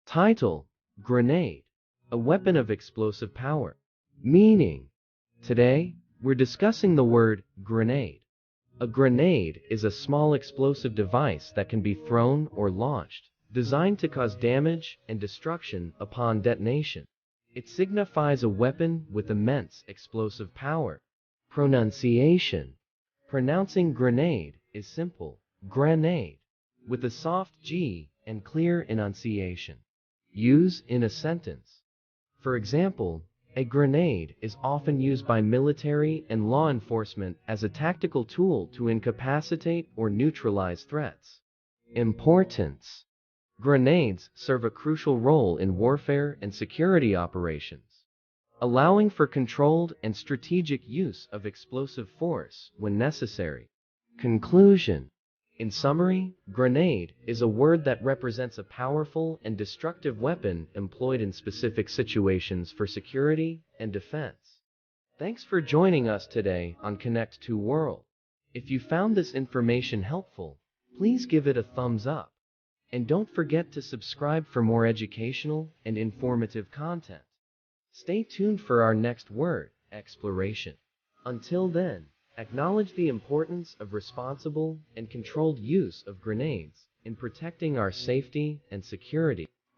Title: Grenade, a weapon of explosive power. Meaning: today, we're discussing the word grenade. A grenade is a small explosive device that can be thrown or launched, designed to cause damage and destruction upon detonation. It signifies a weapon with immense explosive power. Pronunciation: pronouncing grenade is simple, ɡrɛʻneɪd, with a soft G and clear enunciation. Use in a sentence. For example, a grenade is often used by military and law enforcement as a tactical tool to incapacitate or neutralize threats. Importance: grenades serve a crucial role in warfare and security operations, allowing for controlled and strategic use of explosive force when necessary. Conclusion: in summary, grenade is a word that represents a powerful and destructive weapon employed in specific situations for security and defense. Thanks for joining us today on Connect to World. If you found this information helpful, please give it a thumbs up. And don't forget to subscribe for more educational and informative content. Stay tuned for our next word exploration. Until then, acknowledge the importance of responsible and controlled use of grenades in protecting our safety and security.